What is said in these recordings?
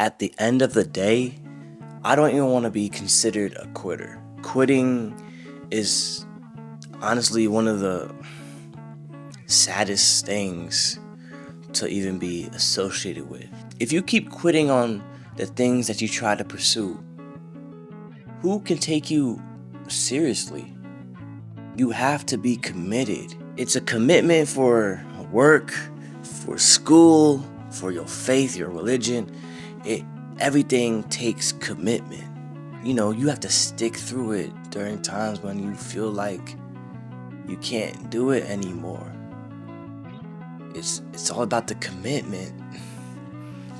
at the end of the day, I don't even want to be considered a quitter. Quitting is honestly one of the saddest things to even be associated with. If you keep quitting on the things that you try to pursue, who can take you seriously? You have to be committed. It's a commitment for work, for school, for your faith, your religion. Everything takes commitment. You have to stick through it during times when you feel like you can't do it anymore. It's all about the commitment.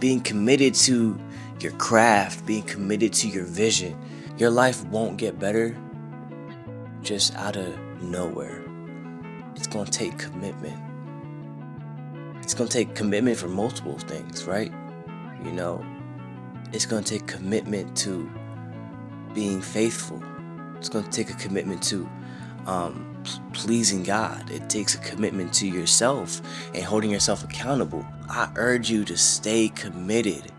Being committed to your craft, being committed to your vision. Your life won't get better just out of nowhere. It's going to take commitment. It's going to take commitment for multiple things, right? It's going to take commitment to being faithful. It's going to take a commitment to pleasing God. It takes a commitment to yourself and holding yourself accountable. I urge you to stay committed.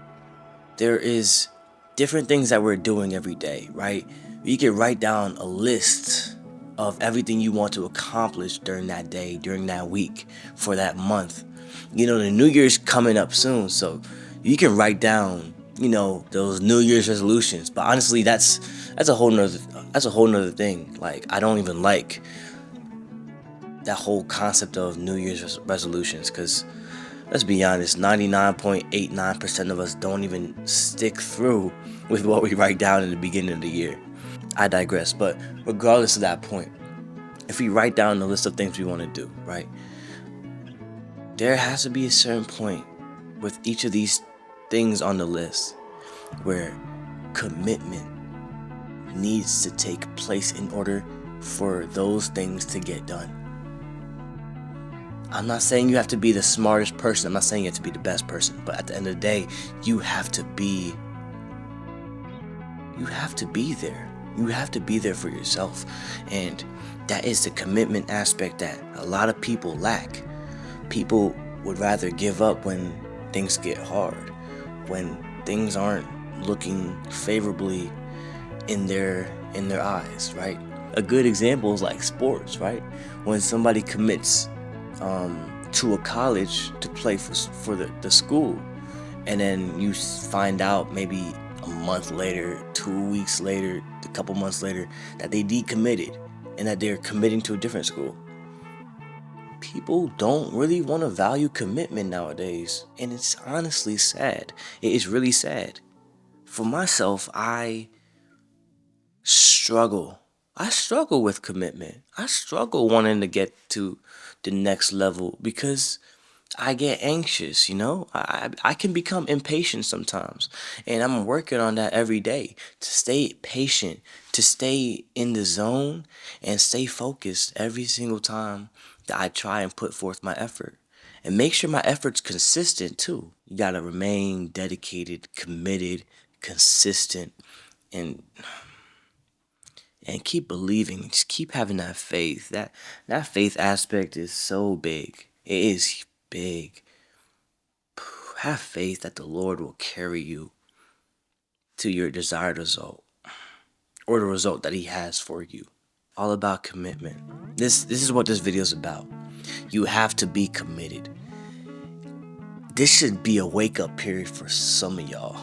There is different things that we're doing every day, right? You can write down a list of everything you want to accomplish during that day, during that week, for that month. The New Year's coming up soon, so you can write down, those New Year's resolutions. But honestly, that's a whole nother thing. Like, I don't even like that whole concept of New Year's resolutions, because let's be honest, 99.89% of us don't even stick through with what we write down in the beginning of the year. I digress, but regardless of that point, if we write down the list of things we want to do, right, there has to be a certain point with each of these things on the list where commitment needs to take place in order for those things to get done. I'm not saying you have to be the smartest person. I'm not saying you have to be the best person. But at the end of the day, you have to be there. You have to be there for yourself. And that is the commitment aspect that a lot of people lack. People would rather give up when things get hard, when things aren't looking favorably in their eyes, right? A good example is like sports, right? When somebody commits to a college to play for the school, and then you find out maybe a month later, 2 weeks later, a couple months later, that they decommitted and that they're committing to a different school. People don't really want to value commitment nowadays, and it's honestly sad. It is really sad. For myself, I struggle with commitment. I struggle wanting to get to the next level because I get anxious, I can become impatient sometimes, and I'm working on that every day to stay patient, to stay in the zone and stay focused every single time that I try and put forth my effort, and make sure my effort's consistent too. You gotta remain dedicated, committed, consistent, and keep believing. Just keep having that faith. That faith aspect is so big. It is big. Have faith that the Lord will carry you to your desired result, or the result that He has for you. All about commitment. This is what this video is about. You have to be committed. This should be a wake-up period for some of y'all.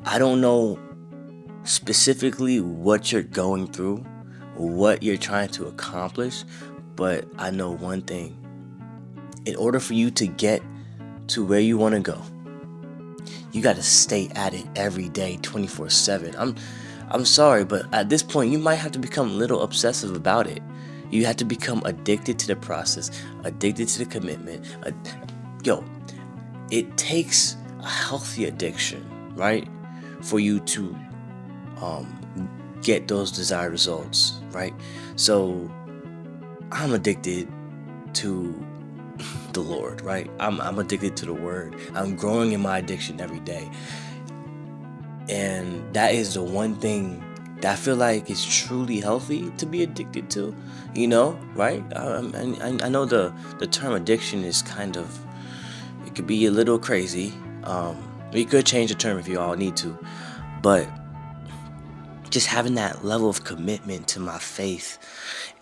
I don't know specifically what you're going through, what you're trying to accomplish, but I know one thing. In order for you to get to where you want to go, you got to stay at it every day, 24/7. I'm sorry, but at this point, you might have to become a little obsessive about it. You have to become addicted to the process, addicted to the commitment. It takes a healthy addiction, right, for you to get those desired results, right? So I'm addicted to the Lord, right? I'm addicted to the Word. I'm growing in my addiction every day, and that is the one thing that I feel like is truly healthy to be addicted to, right? I know the term addiction is kind of, it could be a little crazy. We could change the term if you all need to, but just having that level of commitment to my faith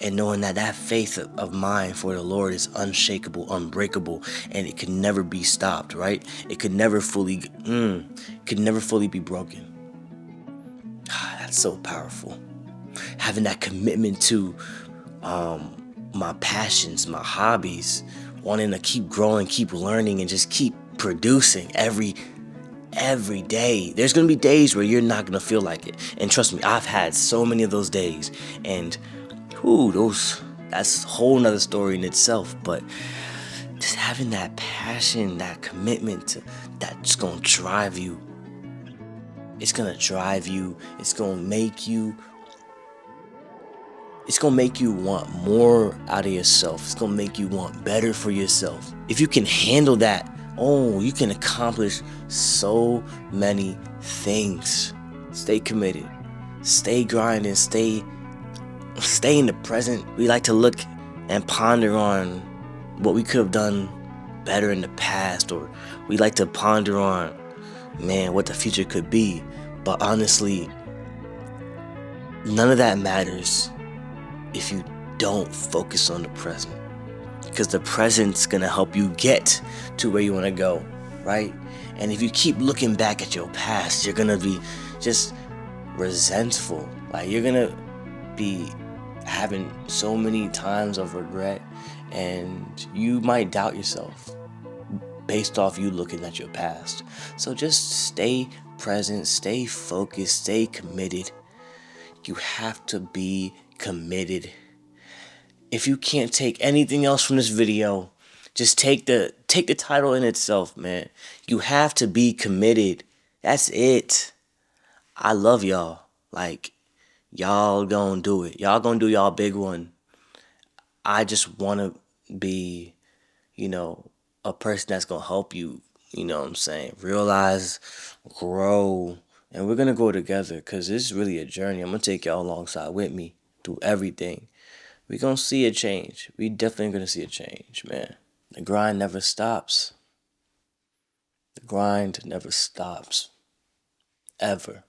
and knowing that that faith of mine for the Lord is unshakable, unbreakable, and it can never be stopped, right? It could never fully be broken. That's so powerful. Having that commitment to my passions, my hobbies, wanting to keep growing, keep learning, and just keep producing every day. There's gonna be days where you're not gonna feel like it, and trust me, I've had so many of those days, and that's a whole nother story in itself. But just having that passion, that commitment that's gonna drive you. It's gonna drive you. It's gonna make you want more out of yourself. It's gonna make you want better for yourself. If you can handle that, oh, you can accomplish so many things. Stay committed. Stay grinding. Stay in the present. We like to look and ponder on what we could have done better in the past, or we like to ponder on, man, what the future could be. But honestly, none of that matters if you don't focus on the present, because the present's gonna help you get to where you want to go, right? And if you keep looking back at your past, you're gonna be just resentful. Like, you're gonna be having so many times of regret, and you might doubt yourself based off you looking at your past. So just stay present, stay focused, stay committed. You have to be committed. If you can't take anything else from this video, just take the title in itself, man. You have to be committed. That's it. I love y'all. Like, y'all gonna do it. Y'all gonna do y'all big one. I just wanna be, a person that's gonna help you, what I'm saying, realize, grow, and we're gonna go together, because this is really a journey. I'm gonna take y'all alongside with me through everything. We gonna see a change. We definitely gonna see a change, man. The grind never stops. The grind never stops. Ever.